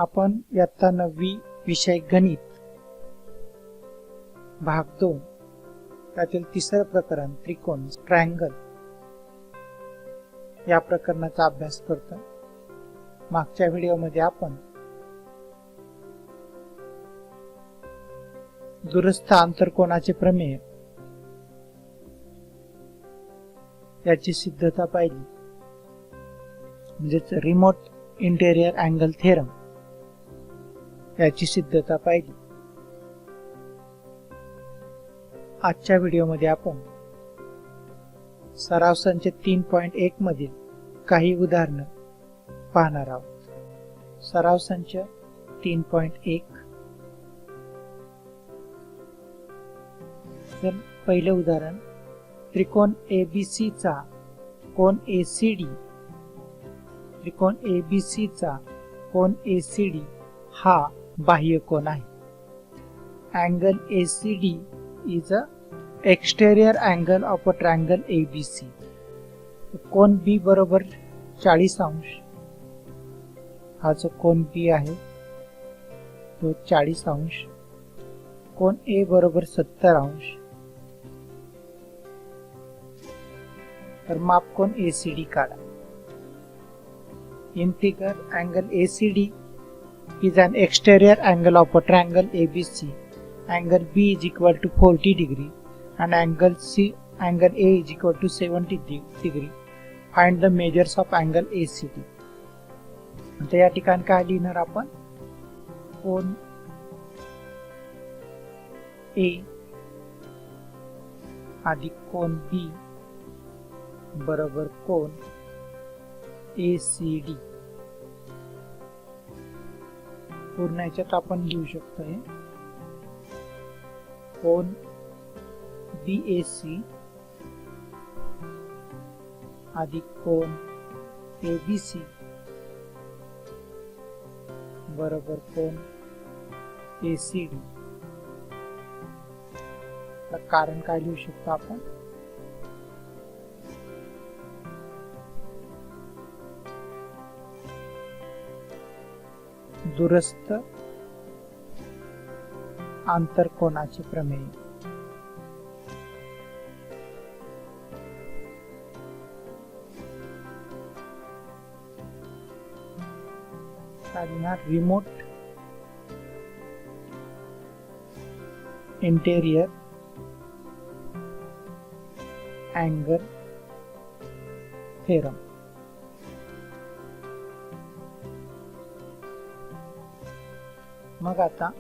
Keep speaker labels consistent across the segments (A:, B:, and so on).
A: आपण इयत्ता 9वी विषय गणित भाग 2 त्यातील तिसरं प्रकरण त्रिकोण ट्रायंगल या प्रकरणाचा अभ्यास करतो। मागच्या व्हिडिओमध्ये आपण दूरस्थ आंतरकोनाचे प्रमेय याची सिद्धता पाहिली, म्हणजे रिमोट इंटेरियर अँगल थेरम याची सिद्धता पाहिली। आजच्या व्हिडिओमध्ये आपण सराव संच 3.1 मधील काही उदाहरणे पाहणार आहोत। सराव संच 3.1 तर पहिले उदाहरण, त्रिकोण ABC चा कोन ACD, त्रिकोण ABC चा कोन ACD हा बाह्य कोन आहे। Angle ACD is a exterior angle of a triangle ABC। Cone B बरोबर 40 अंश, हा जो कोन B आहे तो 40 अंश, कोन A बरोबर 70 अंश, तर मापकोन ACD काढा। In figure, angle ACD is an exterior angle of a triangle ABC. Angle B is equal to 40 degree and angle A is equal to 70 degree. Find the measures of angle ACD. आता या ठिकाणी काय लिहिणार आपण, कोन A अधिक कोन B बरोबर कोन ACD। पूर्ण याच्यात आपण लिहू शकतो हे कोन BAC अधिक कोन ABC बरोबर कोन ACD। कारण काय लिहू शकतो आपण, दूरस्थ आंतरकोनाचे प्रमेय। Remote interior angle theorem. मग आता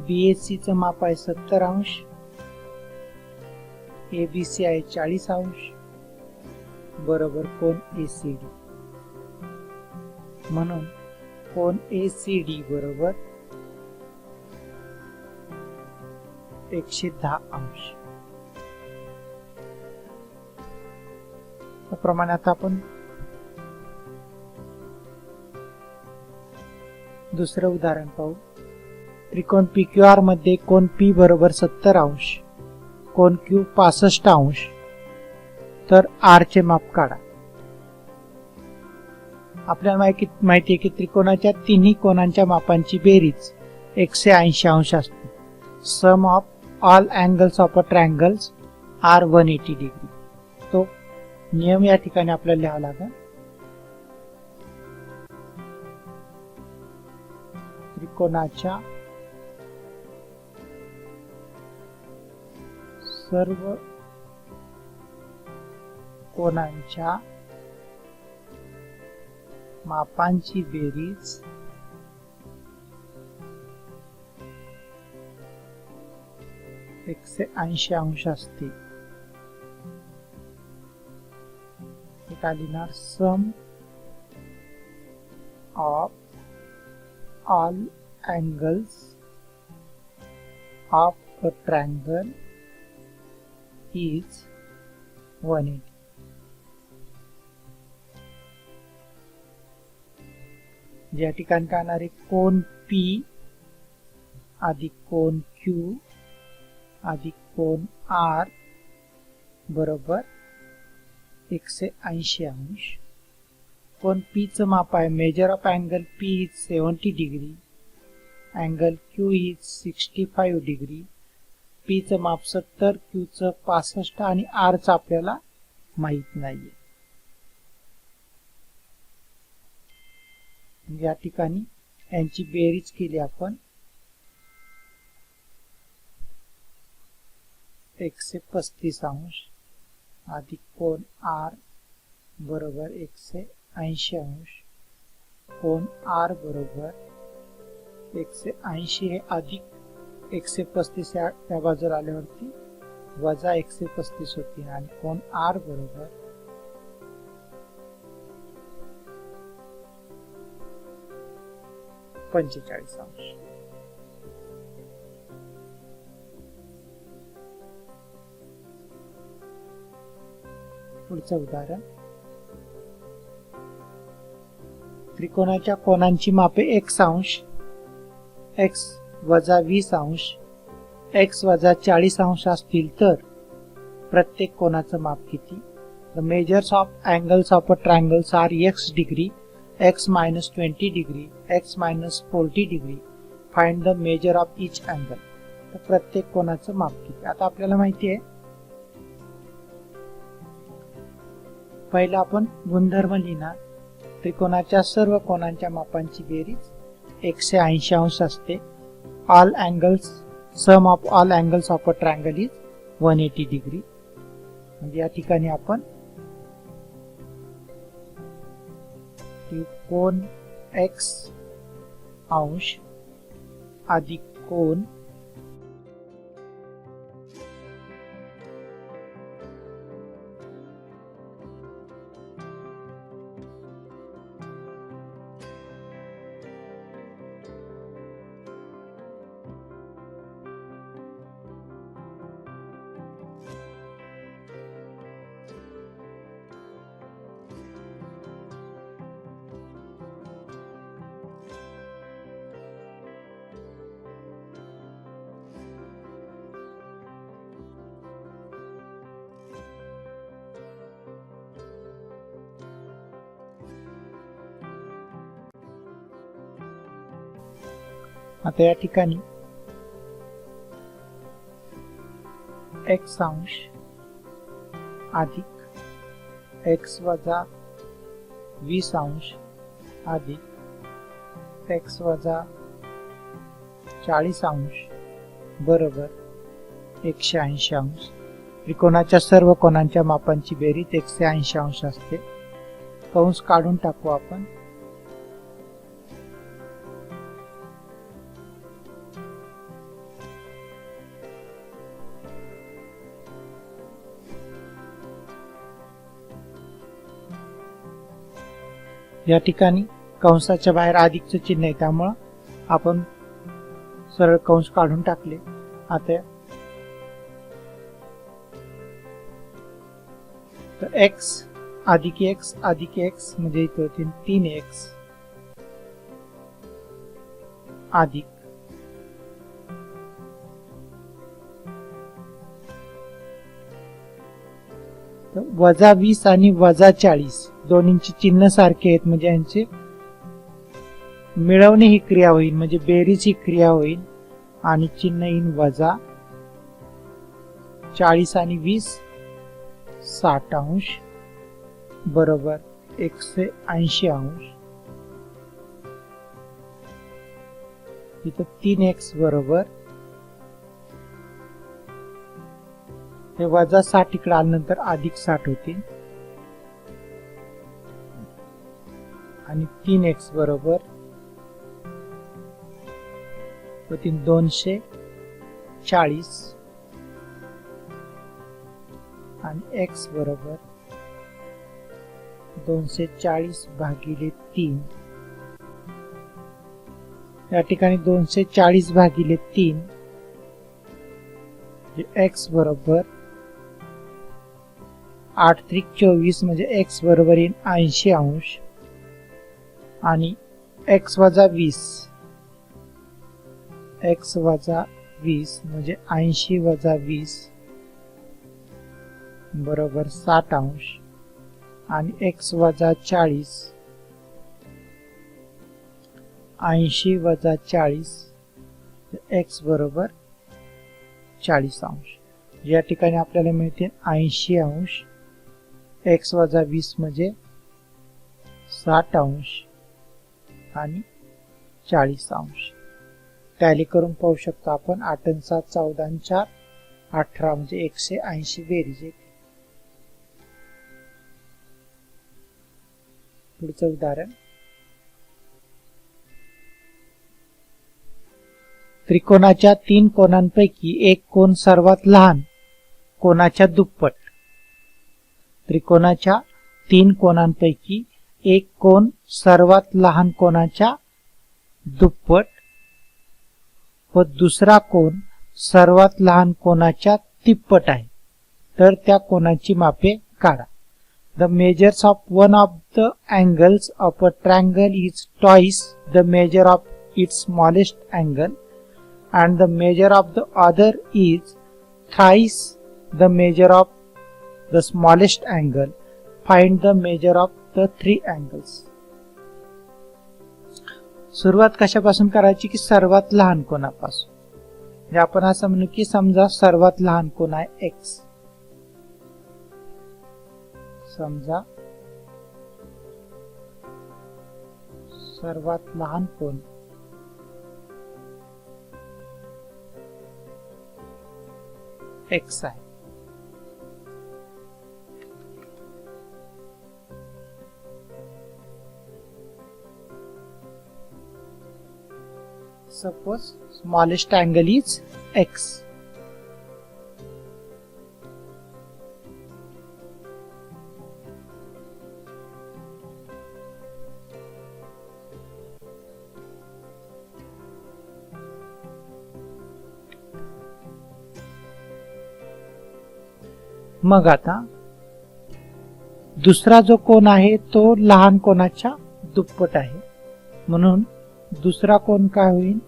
A: BAC चं माप आहे 70 अंश, ABC आहे 40 अंश बरोबर कोन ACD। म्हणून कोन ACD बरोबर 110 अंश। त्याप्रमाणे आता आपण दुसरे उदाहरण पाहू। त्रिकोण PQR मध्ये कोन P बरोबर 70 अंश, कोन Q 65 अंश, तर R चे माप काढा। आपल्याला माहिती आहे की त्रिकोणाच्या तिन्ही कोनांच्या मापांची बेरीज 180 अंश असते। Sum of all angles of a triangles are 180 degree. तो नियम या ठिकाणी आपल्याला लिहावा लागेल। त्रिकोणाच्या सर्व कोनांच्या मापांची बेरीज 180 अंश असते। काय लिहिणार, sum of all angles of a triangle is 180। या ठिकाणी काय आहे, कोन P अधिक कोन Q अधिक कोन R बरोबर 180 अंश कोण P चं माप आहे. Measure of angle P is 70 degree, angle Q is 65 degree. P चं माप 70, Q चं 65 आणि R चं आपल्याला माहित नाहीये. या ठिकाणी यांची बेरीज केली आपण 135 अंश अधिक कोण R बरोबर 180 अंश, कोण R बरोबर 180 हे अधिक 135 या बाजूला आल्यावरती वजा 135 होतील आणि कोण R बरोबर 45 अंश. पुढचं उदाहरण, त्रिकोणाच्या कोनांची मापे x अंश, x वजा 20 अंश, x वजा 40 अंश असतील तर प्रत्येक कोनाचं माप किती? The measures of angles of a triangles are x degree, x minus 20 degree, x minus 40 degree. Find the measure of each angle. तर प्रत्येक कोनाचं माप किती? आता आपल्याला माहिती आहे, पहिला आपण गुणधर्म लिहिणार. त्रिकोणाच्या सर्व कोनांच्या मापांची बेरीज 180 अंश असते. All angles, sum of all angles of a triangle is 180 degree. म्हणजे या ठिकाणी आपण कोन x अंश अधिक कोन आता या ठिकाणी x अंश अधिक x वजा 20 अंश अधिक x वजा 40 अंश बरोबर 180 अंश. त्रिकोणाच्या सर्व कोनांच्या मापांची बेरीज 180 अंश असते. कंस काढून टाकू आपण. या ठिकाणी कंसाच्या बाहेर अधिकचं चिन्ह आहे, त्यामुळं आपण सरळ कंस काढून टाकले. आता तर x अधिक x अधिक x म्हणजे इथे होतील 3x अधिक वजा 20 आणि वजा 40 दोन्हींची चिन्ह सारखे आहेत, म्हणजे यांचे मिळवणे ही क्रिया होईल, म्हणजे बेरीज ही क्रिया होईल आणि चिन्ह येईल वजा 40 आणि 20 60 अंश बरोबर 180 अंश. इथं 3x बरोबर हे वजा 60 इकडे आल्यानंतर अधिक 60 होतील आणि 3x बरोबर होतील 240 आणि x बरोबर 240 भागिले 3. या ठिकाणी 240 भागिले 3 x बरोबर 8 त्रिक 24 म्हणजे x बरोबर येईल 80 अंश आणि x वजा 20 म्हणजे 80 वजा 20 बरोबर 60 अंश आणि x वजा 40 80 वजा 40 x बरोबर 40 अंश. या ठिकाणी आपल्याला मिळते 80 अंश, x वजा 20 म्हणजे 60 अंश आणि 40 अंश. टॅली करून पाहू शकतो आपण. 8 आणि 7 14 आणि 4 18 म्हणजे 180 बेरीज येते. पुढचं उदाहरण. त्रिकोणाच्या 3 कोनांपैकी एक कोन सर्वात लहान कोनाच्या दुप्पट. त्रिकोणाच्या 3 कोनांपैकी एक कोन सर्वात लहान कोनाच्या दुप्पट व दुसरा कोन सर्वात लहान कोनाच्या तिप्पट आहे, तर त्या कोनाची मापे काढा. The measures of one of the angles of a triangle is twice the measure of its smallest angle and the measure of the other is thrice the measure of the smallest angle. Find the measure of the three angles. सुरुवात कशापासून करायची की सर्वात लहान कोनापासून. म्हणजे आपण असं म्हणू की समजा सर्वात लहान कोन आहे x. समजा सर्वात लहान कोन x आहे. Suppose smallest angle is x. मग आता दुसरा जो कोन आहे तो लहान कोनाच्या दुप्पट आहे, म्हणून दुसरा कोन काय होईल,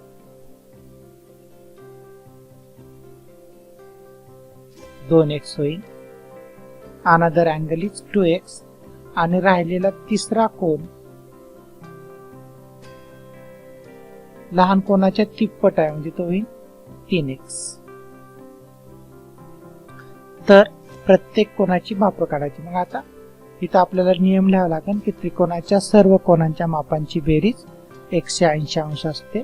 A: 2x होईल. Another angle is 2x. आणि राहिलेला तिसरा कोन लहान कोनाच्या तिप्पट आहे, म्हणजे तो होईल 3x. तर प्रत्येक कोनाची माप काढायची. मग आता इथं आपल्याला नियम लिहावा लागेल की त्रिकोणाच्या सर्व कोनांच्या मापांची बेरीज 180 अंश असते.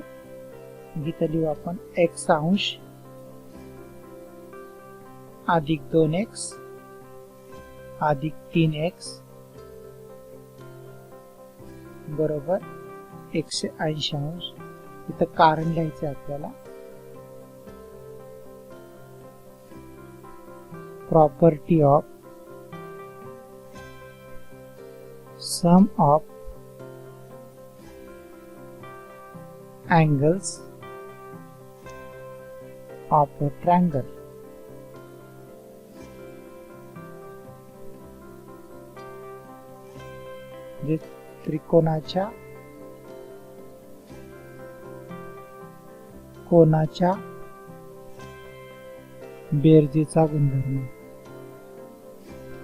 A: इथं लिहू आपण x अंश अधिक 2x अधिक 3x बरोबर 180 अंश. इथं कारण लिहायचं आपल्याला. Property of sum of angles of a triangle. जे त्रिकोणाच्या कोनाच्या बेरजेचा गुणधर्म.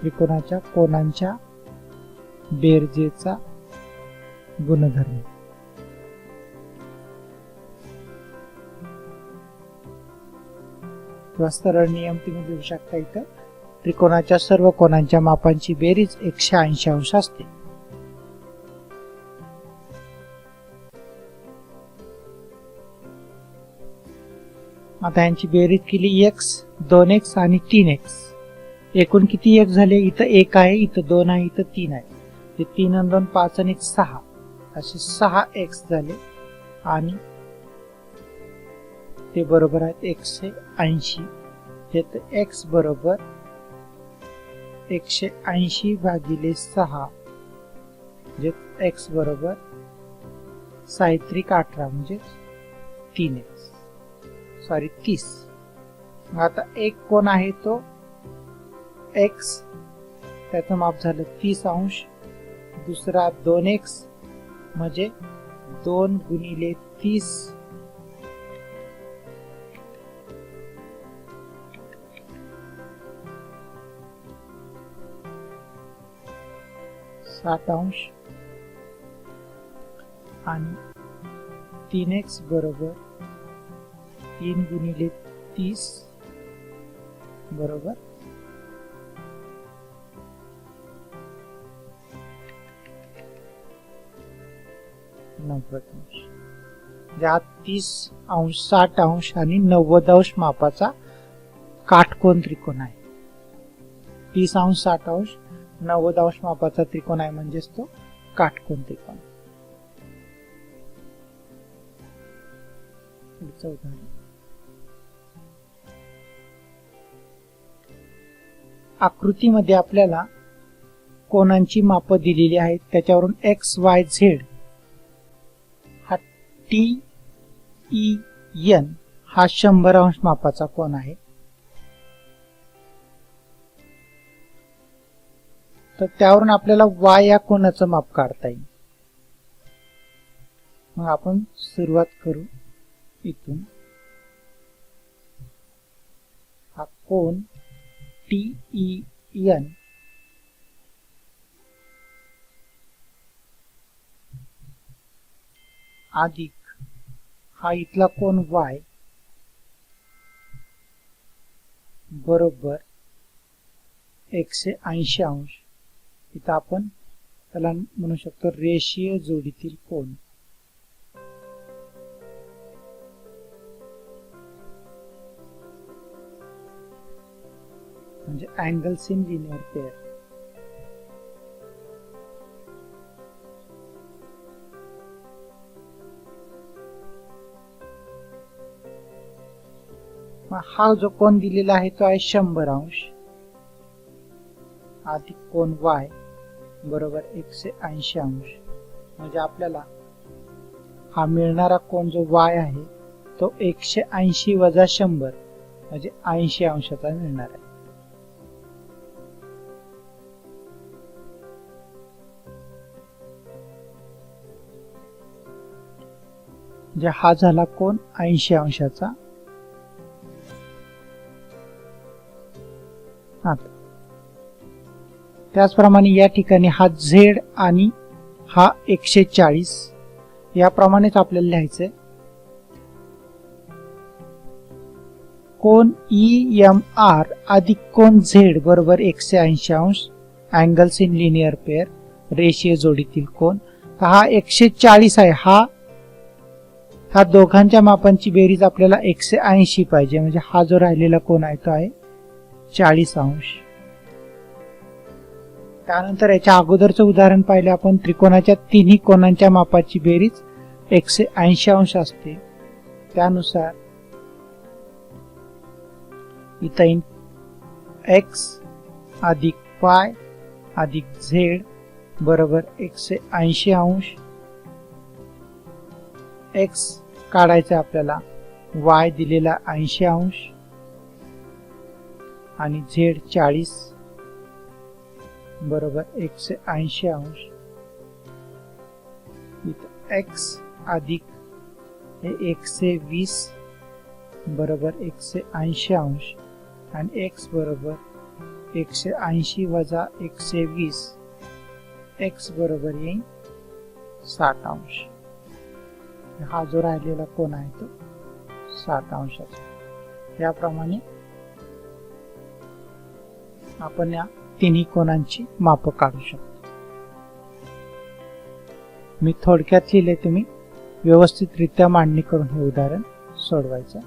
A: त्रिकोणाच्या कोनांच्या बेरजेचा गुणधर्म. किंवा सरळ नियम तुम्ही लिहू शकता. इथं त्रिकोणाच्या सर्व कोनांच्या मापांची बेरीज 180 अंश असते. आता यांची बेरीज केली x 2x आणि 3x. एकूण किती x झाले, इथं 1 आहे, इथं 2 आहे, इथं 3 आहे. ते 3 आणि 2 5 आणि 1 6 असे 6x झाले. आणि ते बरोबर आहेत 180. तर x बरोबर 180 भागिले 6 म्हणजे x बरोबर 18 म्हणजे 3x सॉरी 30. आता एक कोन आहे तो x, त्याचं माप झालं 30 अंश. दुसरा 2x म्हणजे 2 गुणिले 30 60 अंश. आणि 3x बरोबर 3 गुणिले 30 बरोबर 90°. ज्यात 30° 60° आणि 90° मापाचा काटकोन त्रिकोण आहे. 30° 60° 90° मापाचा त्रिकोण आहे म्हणजेच तो काटकोन त्रिकोण. पुढचं उदाहरण. आकृतीमध्ये आपल्याला कोनांची माप दिलेली आहेत. त्याच्यावरून एक्स वाय झेड हा TEN हा 100° मापाचा कोन आहे. तर त्यावरून आपल्याला y या कोनाचं माप काढता येईल. मग आपण सुरुवात करू इथून. हा कोन TEN अधिक हा इथला कोन y बरोबर 180°. इथं आपण त्याला म्हणू शकतो रेषीय जोडीतील कोन. म्हणजे अँगल्स इन लिनियर पेअर. हा जो कोन दिलेला आहे तो आहे 100° अधिक कोन y बरोबर 180°. म्हणजे आपल्याला हा मिळणारा कोन जो y आहे तो 180 वजा 100 म्हणजे 80° मिळणार आहे. म्हणजे हा झाला कोन 80°. त्याचप्रमाणे या ठिकाणी हा z आणि हा 140 याप्रमाणेच आपल्याला लिहायचंय. कोन EMR अधिक कोन Z बरोबर 180° अँगल्स इन लिनियर पेअर रेषीय जोडीतील कोन. तर हा 140 आहे. हा दोघांच्या मापांची बेरीज आपल्याला 180 पाहिजे. म्हणजे हा जो राहिलेला कोन आहे तो आहे 40°. त्यानंतर याच्या अगोदरचं उदाहरण पाहिले आपण. त्रिकोणाच्या तिन्ही कोनांच्या मापाची बेरीज 180° असते. त्यानुसार इथं x अधिक y अधिक z बरोबर 180°. x काढायचं आपल्याला, y दिलेला 80° आणि z 40 बरोबर 180°. इथं x अधिक हे 120 बरोबर 180° आणि x बरोबर 180 वजा 120 x बरोबर येईल 60°. हा जो राहिलेला कोन आहे तो 60°. याप्रमाणे आपण या तिन्ही कोनांची माप काढू शकतो. मी थोडक्यात लिहिले, तुम्ही व्यवस्थितरित्या मांडणी करून हे उदाहरण सोडवायचं.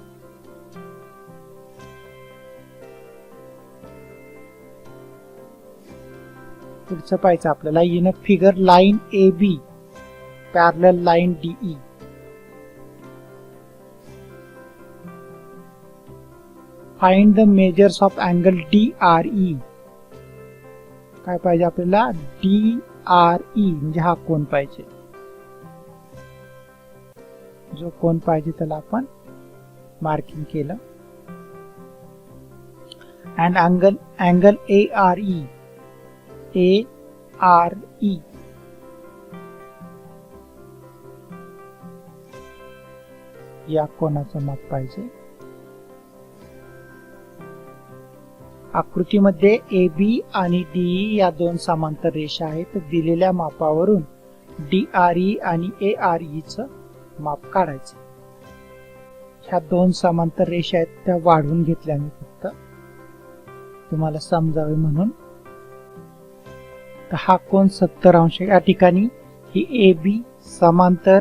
A: पुढचं पाहायचं आपल्याला. In a figure line AB parallel line DE. Find the measures of angle DRE. काय पाहिजे आपल्याला? DRE म्हणजे हा कोन पाहिजे. जो कोन पाहिजे त्याला आपण मार्किंग केलं. अँड अँगल ARE या कोनाचं माप पाहिजे. आकृतीमध्ये AB आणि DE या दोन समांतर रेषा आहेत. दिलेल्या मापावरून DRE आणि ARE चं माप काढायचे. ह्या दोन समांतर रेषा आहेत त्या वाढवून घेतल्या मी फक्त तुम्हाला समजावे म्हणून. तर हा कोन 70 अंश या ठिकाणी ही ए बी समांतर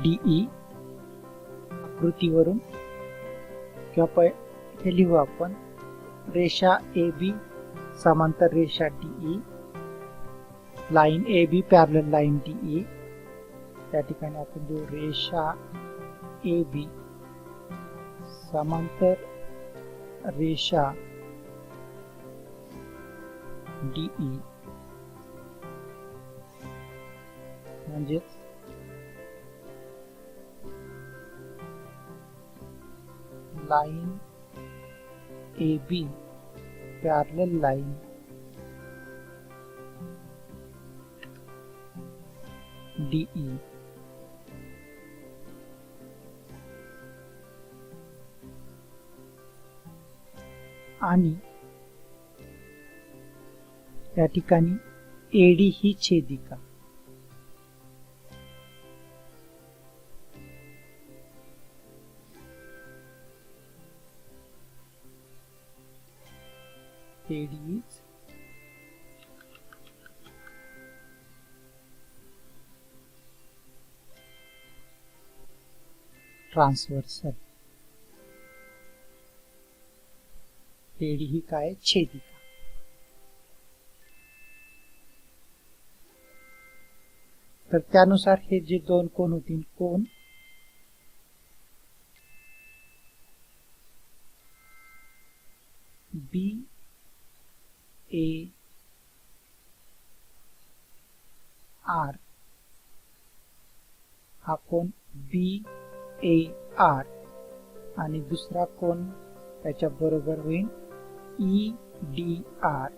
A: डीई आकृतीवरून किंवा हे लिहू आपण रेषा ए बी समांतर रेषा DE line A B parallel line DE. त्या ठिकाणी आपण जो रेषा ए बी समांतर रेषा डीई म्हणजेच line A B parallel line DE आणि या ठिकाणी एडी ही छेदिका. AD is transversal. एडी ही काय छेदिका. तर त्यानुसार हे जे दोन कोन होतील कोन बी ए आर हा कोन बी ए आर आणि दुसरा कोन त्याच्या बरोबर होईल ई डी आर.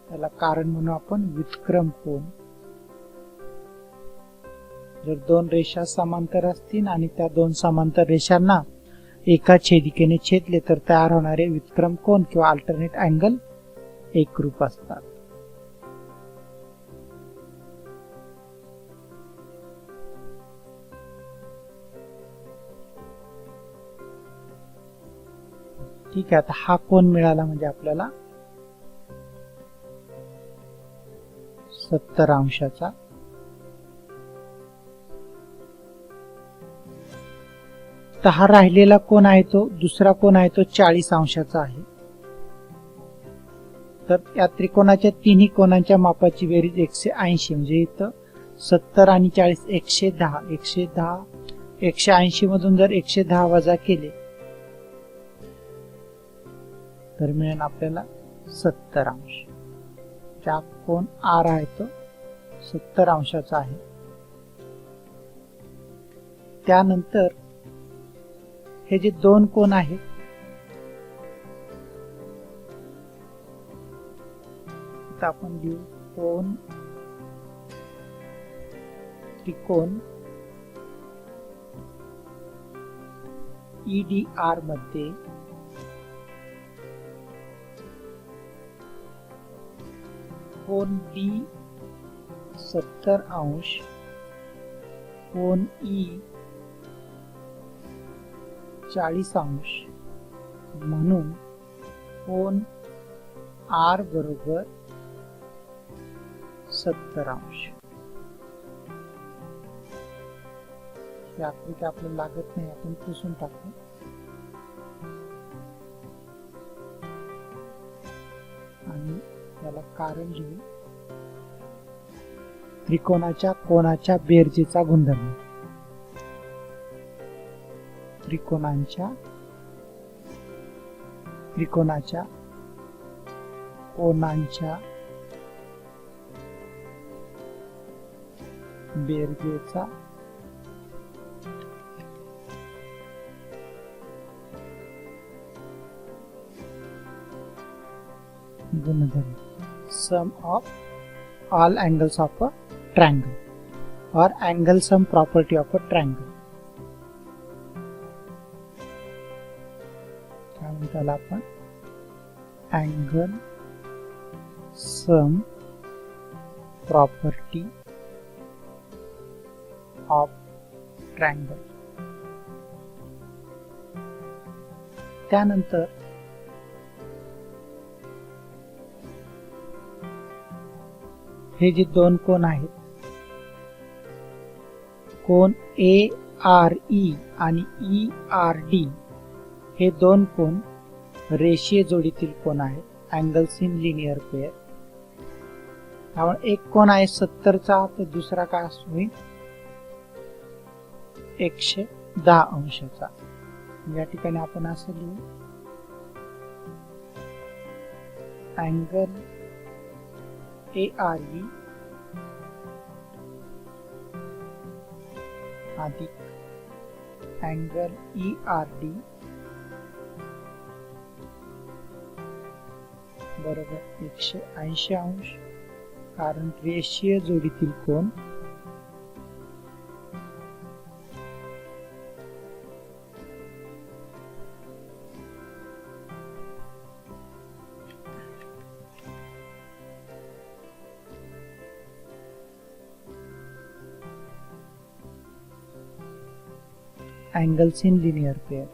A: त्याला कारण म्हणू आपण व्युत्क्रम कोन. जर दोन रेषा समांतर असतील आणि त्या दोन समांतर रेषांना एका छेदिकेने छेदले तर तयार होणारे व्युत्क्रम कोन किंवा अल्टरनेट अँगल एकरूप असतात. ठीक आहे. आता हा कोन मिळाला म्हणजे आपल्याला 70 अंशाचा. तर हा राहिलेला कोन आहे तो दुसरा कोन आहे तो 40 अंशाचा आहे. तर या त्रिकोणाच्या तिन्ही कोनांच्या मापाची बेरीज 180 म्हणजे इथं 70 आणि 40 110 180 मधून जर 110 वजा केले तर मिळेल आपल्याला 70 अंश. ज्या कोन आर आहे तो 70 अंशाचा आहे. त्यानंतर हे जे दोन कोन आहेत आता आपण लिहू कोन त्रिकोण ईडीआर मध्ये कोन डी 70 अंश कोन ई 40 अंश म्हणून कोन आर बरोबर 70 अंश. ही आकृती आपल्याला लागत नाही आपण पुसून टाकू. आणि याला कारण लिहू त्रिकोणाच्या कोनाच्या बेरजेचा गुणधर्म. त्रिकोणाच्या कोनांच्या बेरजेचा गुणधर्म. Sum of all angles of a triangle or angle sum property of a triangle. काय म्हणतो त्याला आपण angle sum property of triangle. त्यानंतर हे जे दोन कोन आहेत, कोन ARE आणि ERD, हे दोन कोन रेषीय जोडीतील कोन आहेत, अँगल्स इन लिनियर पेअर. त्यामुळे एक कोन आहे 70 चा, तर दुसरा काय होईल 110 अंशाचा. या ठिकाणी आपण असं लिहू, अँगल ARE अधिक अँगल ERD बरोबर 180 अंश, कारण रेषीय जोडीतील कोन angles in linear pair.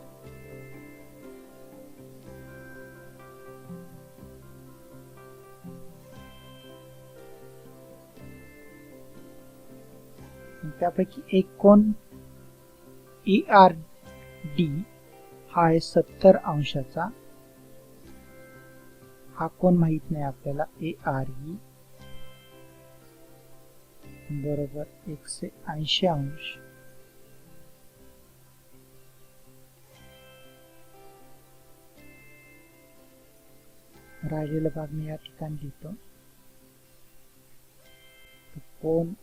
A: त्यापैकी एक कोन ERD हा आहे 70 अंशाचा. हा कोन माहित नाही आपल्याला, ARE बरोबर 180 अंश. राहिलेला भाग मी या ठिकाणी लिहितो. कोन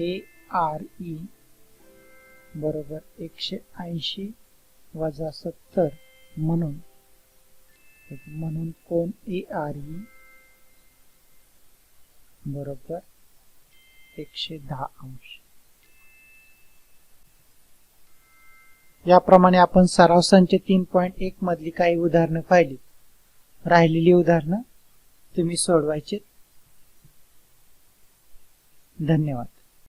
A: ARE बरोबर 180 वजा 70, म्हणून कोन ARE बरोबर 110 अंश. याप्रमाणे आपण सराव संच 3.1 मधली काही उदाहरणे पाहिली. राहिलेली उदाहरणं तुम्ही सोडवायची. धन्यवाद.